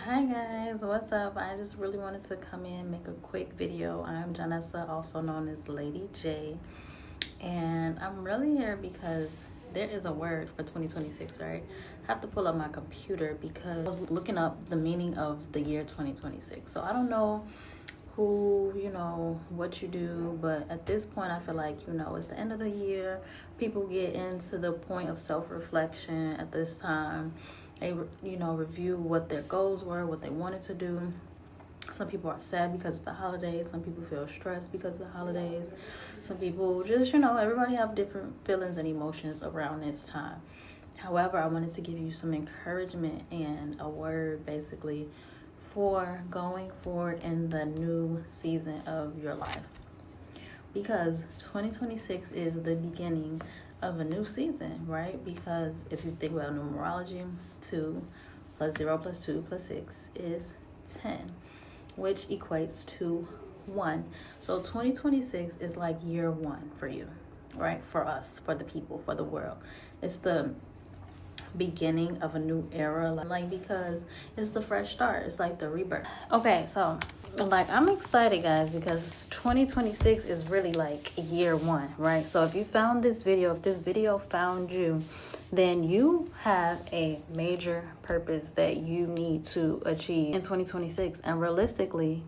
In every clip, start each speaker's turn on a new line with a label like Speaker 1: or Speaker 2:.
Speaker 1: Hi guys, what's up? I just really wanted to come in, make a quick video. I'm Janessa, also known as Lady J, and I'm really here because there is a word for 2026, right? I have to pull up my computer because I was looking up the meaning of the year 2026. So I don't know what you do, but at this point I feel like it's the end of the year. People get into the point of self-reflection at this time. They review what their goals were, what they wanted to do. Some people are sad because of the holidays. Some people feel stressed because of the holidays. Some people just everybody have different feelings and emotions around this time. However, I wanted to give you some encouragement and a word basically for going forward in the new season of your life, because 2026 is the beginning of a new season, right? Because if you think about numerology, 2 plus 0 plus 2 plus 6 is 10, which equates to 1. So 2026 is like year 1 for you, right? For us, for the people, for the world. It's the beginning of a new era, like because it's the fresh start. It's like the rebirth. Okay, so I'm excited, guys, because 2026 is really like year 1, right? So if you found this video, if this video found you, then you have a major purpose that you need to achieve in 2026. And realistically,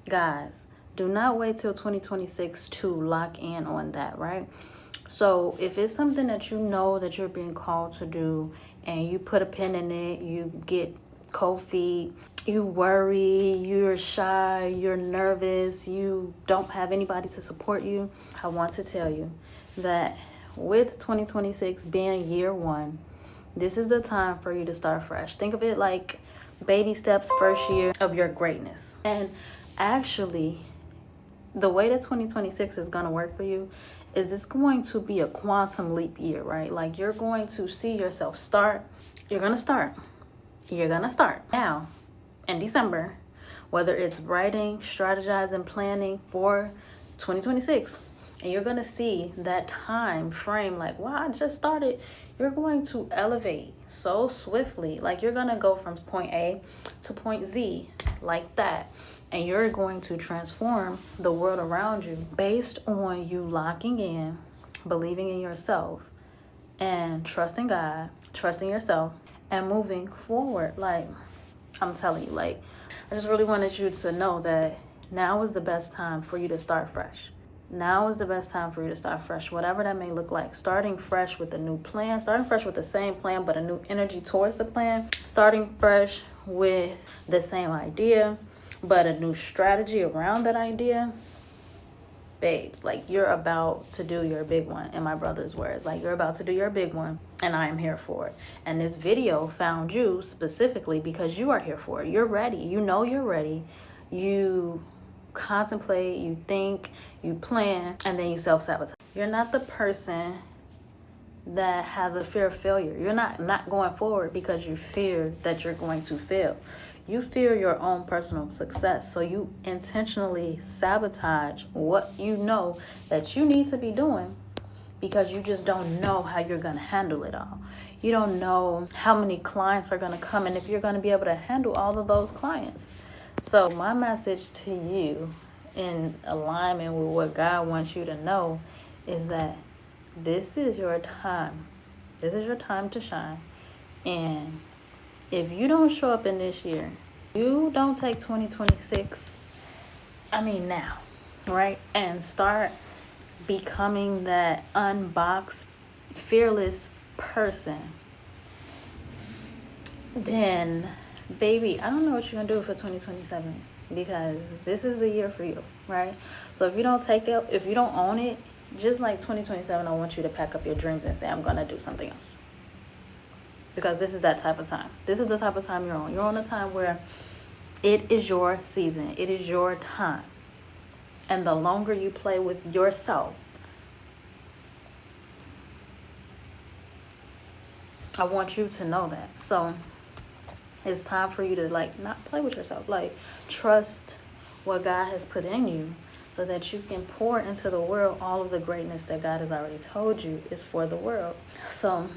Speaker 1: guys, do not wait till 2026 to lock in on that, right? So if it's something that you know that you're being called to do and you put a pin in it, you get cold feet, you worry, you're shy, you're nervous, you don't have anybody to support you, I want to tell you that with 2026 being year 1, this is the time for you to start fresh. Think of it like baby steps, first year of your greatness. And actually, the way that 2026 is going to work for you is it's going to be a quantum leap year, right? Like you're going to see yourself start. You're going to start now in December, whether it's writing, strategizing, planning for 2026. And you're going to see that time frame like, wow, I just started. You're going to elevate so swiftly. Like you're going to go from point A to point Z like that. And you're going to transform the world around you based on you locking in, believing in yourself, and trusting God, trusting yourself, and moving forward. Like, I'm telling you, like, I just really wanted you to know that now is the best time for you to start fresh. Now is the best time for you to start fresh, whatever that may look like. Starting fresh with a new plan, starting fresh with the same plan, but a new energy towards the plan. Starting fresh with the same idea, but a new strategy around that idea. Babes, like you're about to do your big one, in my brother's words. Like you're about to do your big one, and I am here for it. And this video found you specifically because you are here for it. You're ready. You know you're ready. You contemplate, you think, you plan, and then you self-sabotage. You're not the person that has a fear of failure. You're not going forward because you fear that you're going to fail. You fear your own personal success. So you intentionally sabotage what you know that you need to be doing because you just don't know how you're going to handle it all. You don't know how many clients are going to come and if you're going to be able to handle all of those clients. So my message to you, in alignment with what God wants you to know, is that this is your time. This is your time to shine. And if you don't show up in this year, you don't take 2026, now, right? And start becoming that unboxed, fearless person, then, baby, I don't know what you're going to do for 2027, because this is the year for you, right? So if you don't take it, if you don't own it, just like 2027, I want you to pack up your dreams and say, I'm going to do something else. Because this is that type of time. This is the type of time you're on. You're on a time where it is your season. It is your time. And the longer you play with yourself, I want you to know that. So it's time for you to not play with yourself. Trust what God has put in you so that you can pour into the world all of the greatness that God has already told you is for the world. So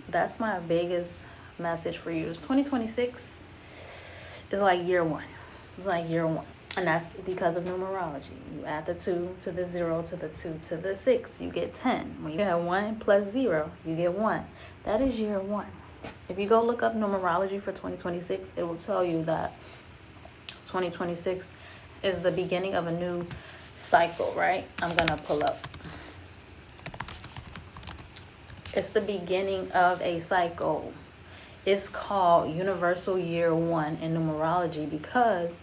Speaker 1: that's my biggest message for you. Is 2026 It's like year one. It's like year one. And that's because of numerology. You add the 2 to the 0 to the 2 to the 6, you get 10. When you have 1 plus 0, you get 1. That is year one. If you go look up numerology for 2026, it will tell you that 2026 is the beginning of a new cycle, right? I'm going to pull up. It's the beginning of a cycle. It's called Universal Year 1 in numerology because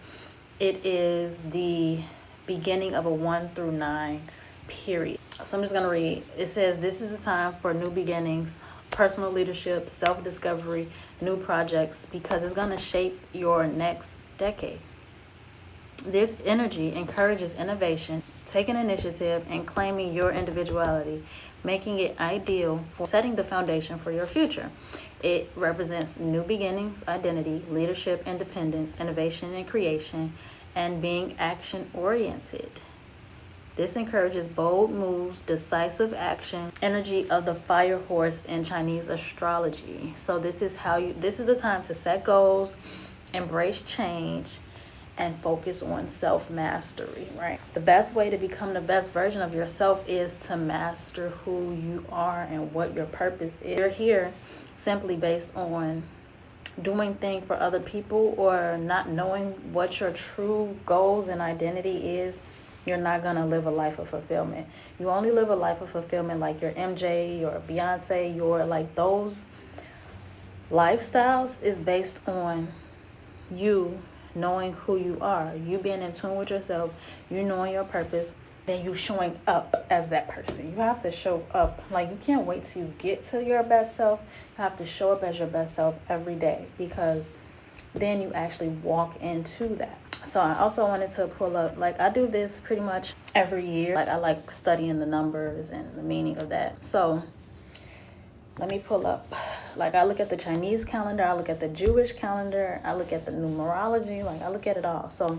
Speaker 1: it is the beginning of a 1 through 9 period. So I'm just going to read. It says, this is the time for new beginnings, personal leadership, self-discovery, new projects, because it's going to shape your next decade. This energy encourages innovation, taking initiative, and claiming your individuality, making it ideal for setting the foundation for your future. It represents new beginnings, identity, leadership, independence, innovation, and creation, and being action-oriented. This encourages bold moves, decisive action, energy of the fire horse in Chinese astrology. So this is the time to set goals, embrace change, and focus on self-mastery, right? The best way to become the best version of yourself is to master who you are and what your purpose is. You're here simply based on doing things for other people or not knowing what your true goals and identity is. You're not going to live a life of fulfillment. You only live a life of fulfillment like your MJ, your Beyonce, your like those lifestyles is based on you knowing who you are, you being in tune with yourself, you knowing your purpose, then you showing up as that person. You have to show up. Like, you can't wait till you get to your best self. You have to show up as your best self every day, because then you actually walk into that. So I also wanted to pull up, like, I do this pretty much every year. Like, I like studying the numbers and the meaning of that. So let me pull up. Like, I look at the Chinese calendar, I look at the Jewish calendar, I look at the numerology, like, I look at it all. So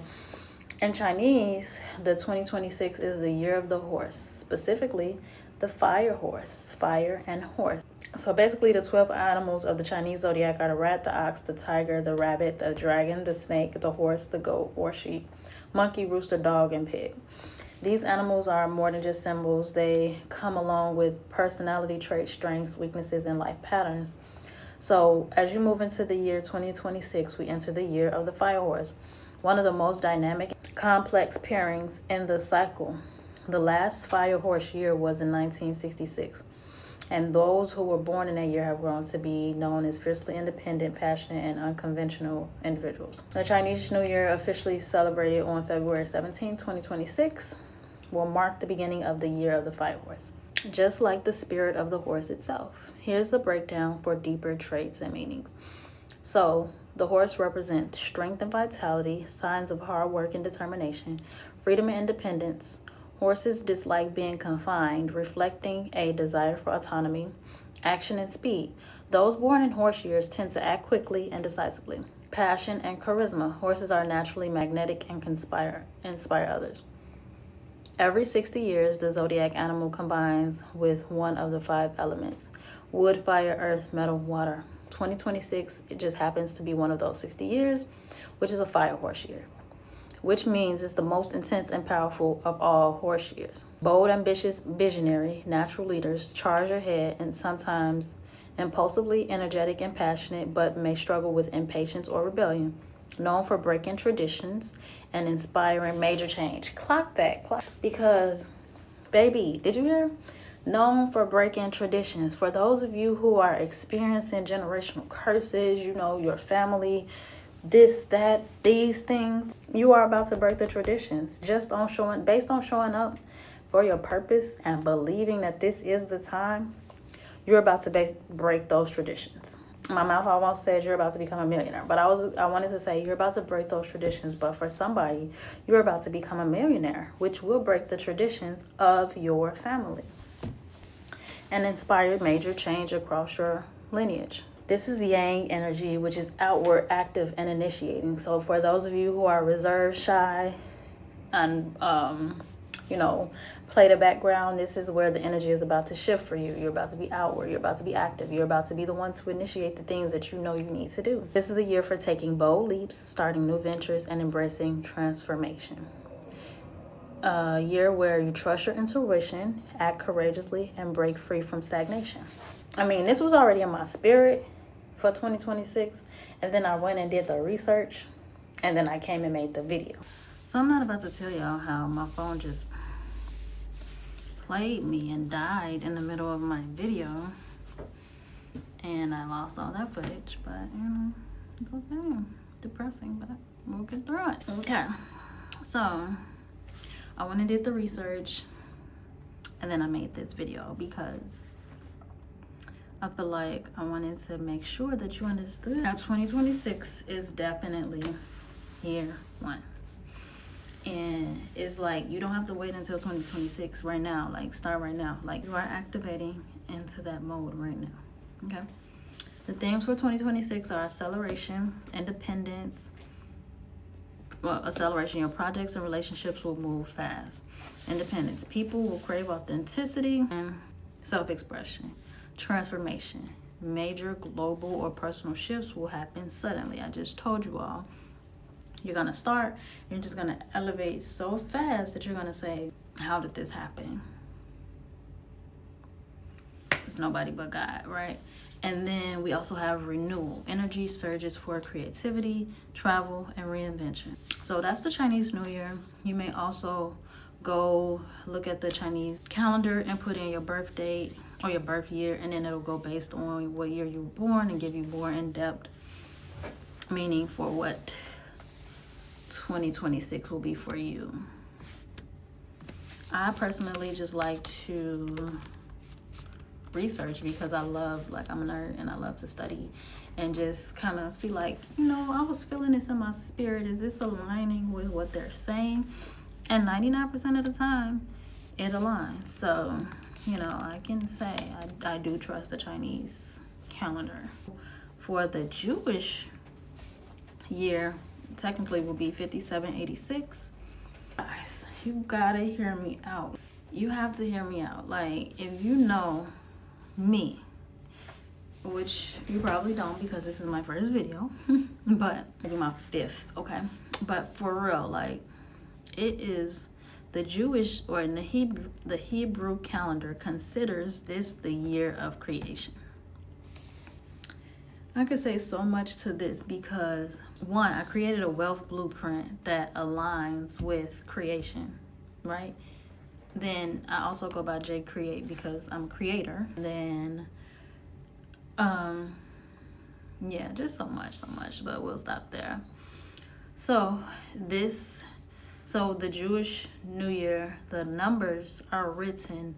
Speaker 1: in Chinese, the 2026 is the year of the horse, specifically the fire horse, fire and horse. So basically the 12 animals of the Chinese zodiac are the rat, the ox, the tiger, the rabbit, the dragon, the snake, the horse, the goat or sheep, monkey, rooster, dog, and pig. These animals are more than just symbols. They come along with personality traits, strengths, weaknesses, and life patterns. So as you move into the year 2026, we enter the year of the fire horse, one of the most dynamic, complex pairings in the cycle. The last fire horse year was in 1966. And those who were born in that year have grown to be known as fiercely independent, passionate, and unconventional individuals. The Chinese New Year, officially celebrated on February 17, 2026, will mark the beginning of the year of the fire horse, just like the spirit of the horse itself. Here's the breakdown for deeper traits and meanings. So, the horse represents strength and vitality, signs of hard work and determination, freedom and independence. Horses dislike being confined, reflecting a desire for autonomy, action, and speed. Those born in horse years tend to act quickly and decisively. Passion and charisma. Horses are naturally magnetic and can inspire others. Every 60 years, the zodiac animal combines with one of the 5 elements: wood, fire, earth, metal, water. 2026, it just happens to be one of those 60 years, which is a fire horse year, which means it's the most intense and powerful of all horse years. Bold, ambitious, visionary, natural leaders charge ahead and sometimes impulsively energetic and passionate, but may struggle with impatience or rebellion. Known for breaking traditions and inspiring major change. Clock that. Because, baby, did you hear? Known for breaking traditions. For those of you who are experiencing generational curses, you know, your family, this, that, these things, you are about to break the traditions based on showing up for your purpose and believing that this is the time. You're about to break those traditions. My mouth almost said you're about to become a millionaire, but I wanted to say you're about to break those traditions. But for somebody, you're about to become a millionaire, which will break the traditions of your family and inspire major change across your lineage. This is yang energy, which is outward, active, and initiating. So for those of you who are reserved, shy, and play the background. This is where the energy is about to shift for you. You're about to be outward. You're about to be active. You're about to be the one to initiate the things that you know you need to do. This is a year for taking bold leaps, starting new ventures, and embracing transformation. A year where you trust your intuition, act courageously, and break free from stagnation. I mean, this was already in my spirit for 2026, and then I went and did the research, and then I came and made the video. So I'm not about to tell y'all how my phone just played me and died in the middle of my video, and I lost all that footage, but it's okay. Depressing, but we'll get through it. Okay, so I went and did the research, and then I made this video because I feel like I wanted to make sure that you understood. Now, 2026 is definitely year one. And it's like, you don't have to wait until 2026 right now. Like, start right now. Like, you are activating into that mode right now. Okay? The themes for 2026 are acceleration, independence. Well, acceleration, your projects and relationships will move fast. Independence, people will crave authenticity and self-expression. Transformation, major global or personal shifts will happen suddenly. I just told you all. You're going to start, you're just going to elevate so fast that you're going to say, how did this happen? It's nobody but God, right? And then we also have renewal. Energy surges for creativity, travel, and reinvention. So that's the Chinese New Year. You may also go look at the Chinese calendar and put in your birth date or your birth year, and then it'll go based on what year you were born and give you more in-depth meaning for what 2026 will be for you. I personally just like to research because I love, like, I'm a nerd and I love to study and just kind of see, like, I was feeling this in my spirit. Is this aligning with what they're saying? And 99% of the time, it aligns. So, I can say I do trust the Chinese calendar. For the Jewish year, technically will be 5786. Guys, you gotta hear me out. You have to hear me out. Like, if you know me, which you probably don't because this is my first video, but maybe my fifth, okay? But for real, like, it is the Jewish or in the Hebrew calendar considers this the year of creation. I could say so much to this because, one, I created a wealth blueprint that aligns with creation, right? Then I also go by J Create because I'm a creator. Then, yeah, just so much, but we'll stop there. So the Jewish New Year, the numbers are written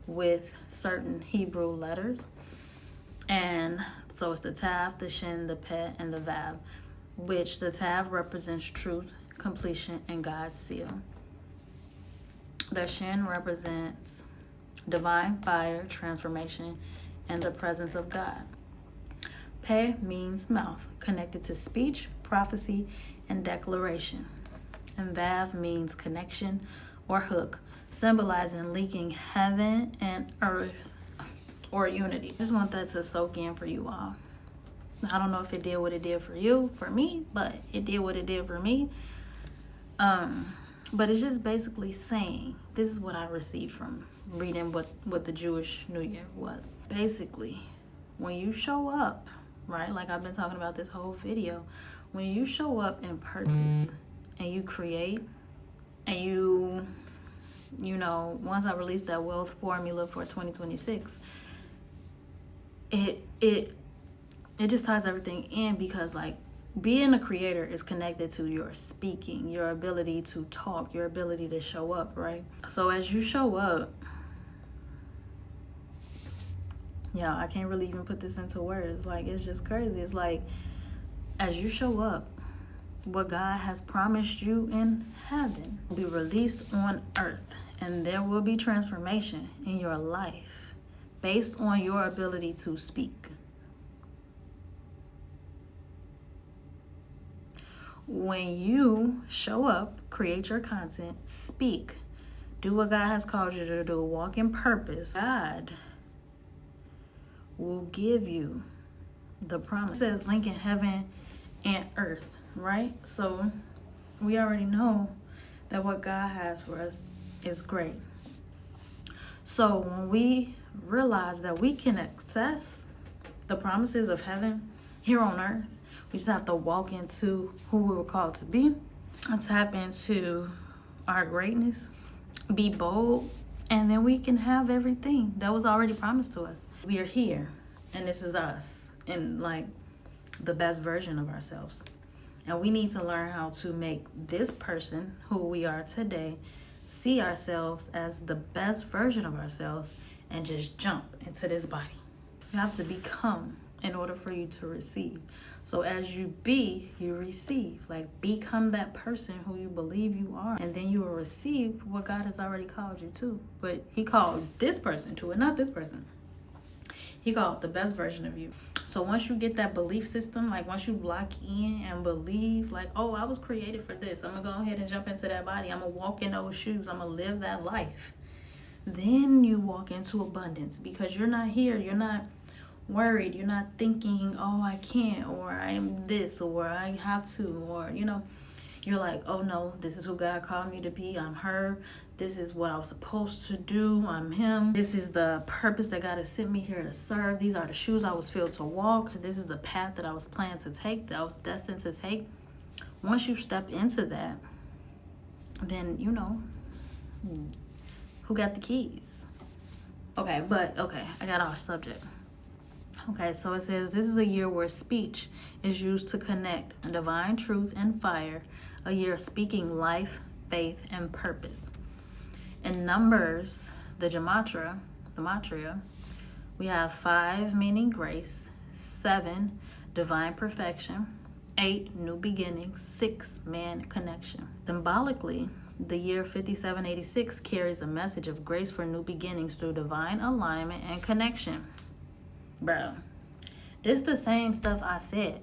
Speaker 1: with certain Hebrew letters. And so it's the Tav, the Shin, the Pet, and the Vav, which the Tav represents truth, completion, and God's seal. The Shin represents divine fire, transformation, and the presence of God. Pe means mouth, connected to speech, prophecy, and declaration. And Vav means connection or hook, symbolizing linking heaven and earth or unity. Just want that to soak in for you all. I don't know if it did what it did for you, for me, but it did what it did for me. But it's just basically saying, this is what I received from reading what the Jewish New Year was. Basically, when you show up, right, like I've been talking about this whole video, when you show up in purpose and you create and you once I release that wealth formula for 2026, it just ties everything in because, like, being a creator is connected to your speaking, your ability to talk, your ability to show up, right? So as you show up, yeah, I can't really even put this into words. Like, it's just crazy. It's like, as you show up, what God has promised you in heaven will be released on earth, and there will be transformation in your life based on your ability to speak. When you show up, create your content, speak, Do what God has called you to do. Walk in purpose. God will give you the promise. It says linking heaven and earth, right? So we already know that what God has for us is great. So when we realize that we can access the promises of heaven here on earth, we just have to walk into who we were called to be and tap into our greatness, be bold, and then we can have everything that was already promised to us. We are here, and this is us, and like the best version of ourselves. And we need to learn how to make this person who we are today see ourselves as the best version of ourselves and just jump into this body. You have to become in order for you to receive. So as you be, you receive. Like, become that person who you believe you are, and then you will receive what God has already called you to. But he called this person to it, not this person. He called the best version of you. So once you get that belief system, like once you lock in and believe, like, oh, I was created for this, I'm gonna go ahead and jump into that body, I'm gonna walk in those shoes, I'm gonna live that life, then you walk into abundance, because you're not here, you're not worried, you're not thinking, oh, I can't, or I am this, or I have to, or you're like, oh no, this is who God called me to be, I'm her, this is what I was supposed to do, I'm him, this is the purpose that God has sent me here to serve, these are the shoes I was filled to walk, this is the path that I was planned to take, that I was destined to take. Once you step into that, then who got the keys? Okay, I got off subject. Okay, so it says, this is a year where speech is used to connect divine truth and fire, a year of speaking life, faith, and purpose. In Numbers, the gematria, we have 5, meaning grace, 7, divine perfection, 8, new beginnings, 6, man connection. Symbolically, the year 5786 carries a message of grace for new beginnings through divine alignment and connection. Bro, this the same stuff I said.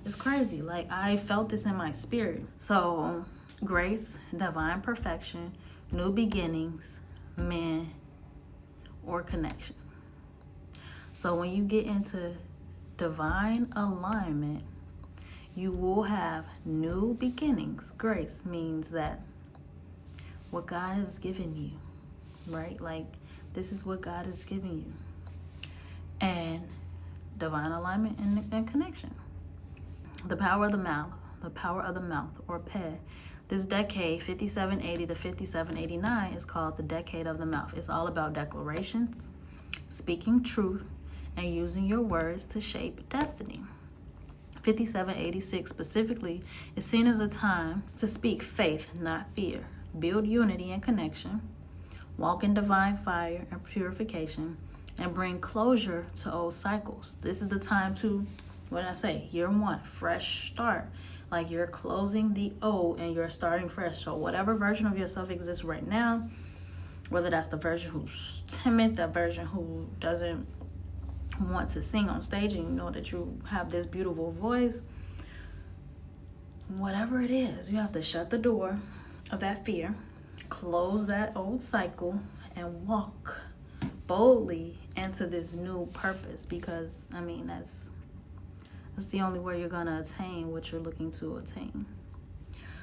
Speaker 1: It's crazy. Like, I felt this in my spirit. So, grace, divine perfection, new beginnings, man, or connection. So when you get into divine alignment, you will have new beginnings. Grace means that what God has given you, right? Like, this is what God has given you. And divine alignment and connection. The power of the mouth, or Peh. This decade, 5780 to 5789, is called the decade of the mouth. It's all about declarations, speaking truth, and using your words to shape destiny. 5786 specifically is seen as a time to speak faith, not fear, build unity and connection, walk in divine fire and purification, and bring closure to old cycles. This is the time to, year 1, fresh start. Like, you're closing the old and you're starting fresh. So whatever version of yourself exists right now, whether that's the version who's timid, that version who doesn't want to sing on stage, and you know that you have this beautiful voice, whatever it is, you have to shut the door of that fear, close that old cycle, and walk boldly into this new purpose, because that's the only way you're going to attain what you're looking to attain.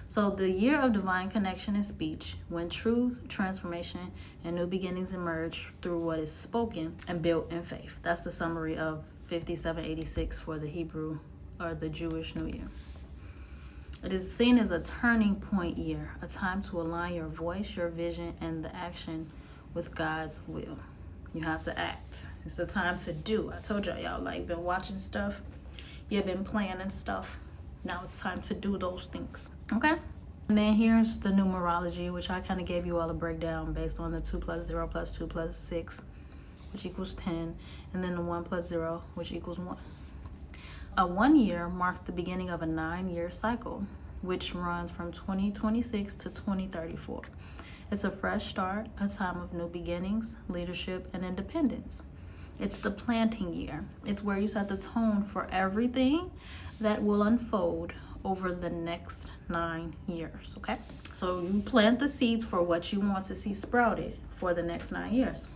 Speaker 1: So the year of divine connection and speech, when truth, transformation, and new beginnings emerge through what is spoken and built in faith. That's the summary of 5786 for the Hebrew or the Jewish New Year. It is seen as a turning point year, a time to align your voice, your vision, and the action with God's will. You have to act. It's the time to do. I told y'all like been watching stuff. You've been planning stuff. Now it's time to do those things. Okay? And then here's the numerology, which I kind of gave you all a breakdown based on the 2 plus 0 plus 2 plus 6, which equals 10. And then the 1 plus 0, which equals 1. A 1 year marks the beginning of a 9-year cycle, which runs from 2026 to 2034. It's a fresh start, a time of new beginnings, leadership, and independence. It's the planting year. It's where you set the tone for everything that will unfold over the next 9 years, okay? So you plant the seeds for what you want to see sprouted for the next 9 years.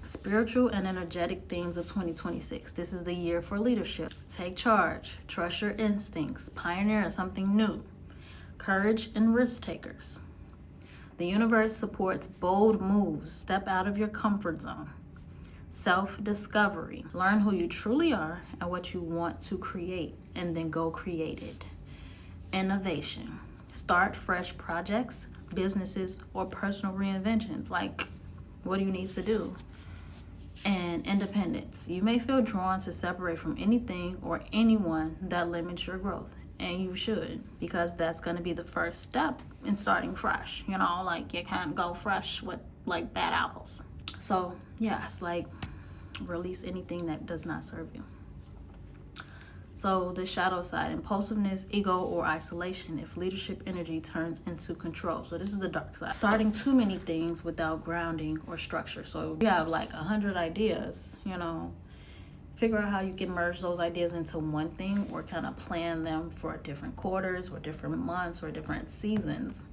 Speaker 1: Spiritual and energetic themes of 2026. This is the year for leadership. Take charge, trust your instincts, pioneer something new. Courage and risk takers. The universe supports bold moves. Step out of your comfort zone. Self-discovery. Learn who you truly are and what you want to create, and then go create it. Innovation. Start fresh projects, businesses, or personal reinventions. Like, what do you need to do? And independence. You may feel drawn to separate from anything or anyone that limits your growth. And you should, because that's going to be the first step in starting fresh. You know, like, you can't go fresh with like bad apples. So yes, like, release anything that does not serve you. So the shadow side, impulsiveness, ego, or isolation if leadership energy turns into control. So this is the dark side. Starting too many things without grounding or structure. So you have like 100 ideas, you know, figure out how you can merge those ideas into one thing, or kind of plan them for different quarters or different months or different seasons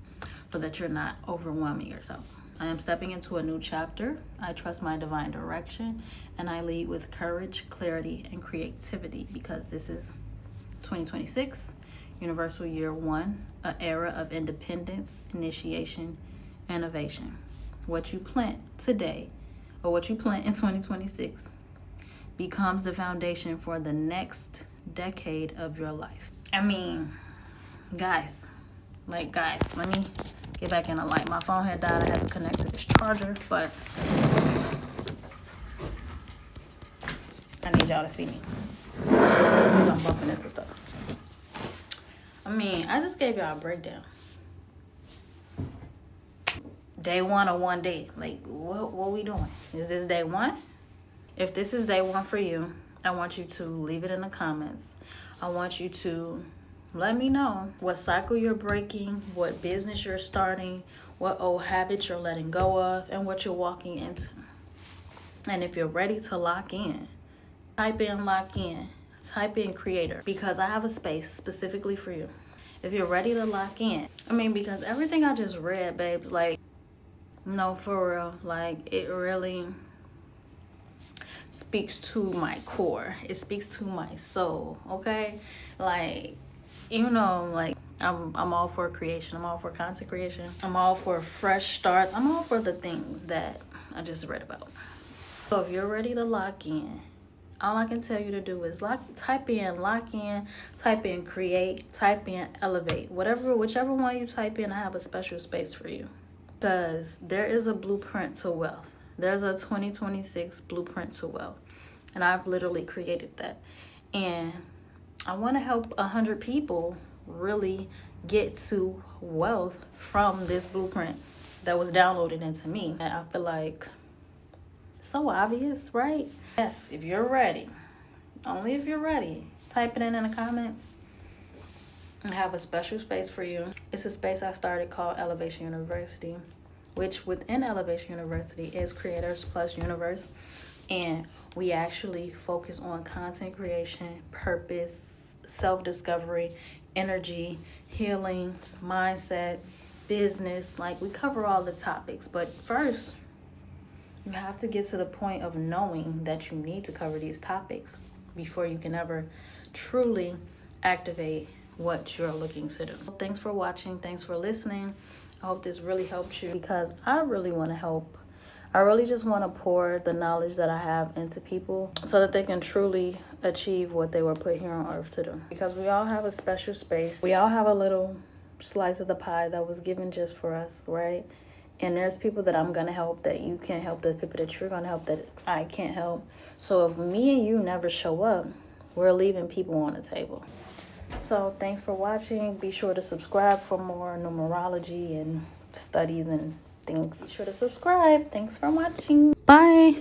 Speaker 1: so that you're not overwhelming yourself. I am stepping into a new chapter. I trust my divine direction, and I lead with courage, clarity, and creativity, because this is 2026, Universal Year 1, an era of independence, initiation, innovation. What you plant today, or what you plant in 2026, becomes the foundation for the next decade of your life. I mean, guys, let me get back in the light. My phone had died. I had to connect to this charger, but I need y'all to see me because I'm bumping into stuff. I mean, I just gave y'all a breakdown. Day 1 or 1 day. Like, what we doing? Is this day 1? If this is day 1 for you, I want you to leave it in the comments. I want you to let me know what cycle you're breaking, what business you're starting, what old habits you're letting go of, and what you're walking into. And if you're ready to lock in, type in lock in, type in creator, because I have a space specifically for you. If you're ready to lock in, I mean, because everything I just read, babes, like, no, for real, like, it really speaks to my core. It speaks to my soul, okay? Like, you know, like, I'm all for creation. I'm all for content creation. I'm all for fresh starts. I'm all for the things that I just read about. So if you're ready to lock in, all I can tell you to do is type in lock in, type in create, type in elevate. Whichever one you type in, I have a special space for you. Because there is a blueprint to wealth. There's a 2026 blueprint to wealth. And I've literally created that. And I want to help 100 people really get to wealth from this blueprint that was downloaded into me. And I feel like it's so obvious, right? Yes, if you're ready, only if you're ready, type it in the comments. I have a special space for you. It's a space I started called Elevation University, which within Elevation University is Creators Plus Universe. And we actually focus on content creation, purpose, self-discovery, energy, healing, mindset, business. Like, we cover all the topics. But first, you have to get to the point of knowing that you need to cover these topics before you can ever truly activate what you're looking to do. Thanks for watching. Thanks for listening. I hope this really helps you, because I really want to help. I really just want to pour the knowledge that I have into people so that they can truly achieve what they were put here on earth to do. Because we all have a special space. We all have a little slice of the pie that was given just for us, right? And there's people that I'm going to help that you can't help. There's people that you're going to help that I can't help. So if me and you never show up, we're leaving people on the table. So thanks for watching. Be sure to subscribe for more numerology and studies and things. Be sure to subscribe. Thanks for watching. Bye.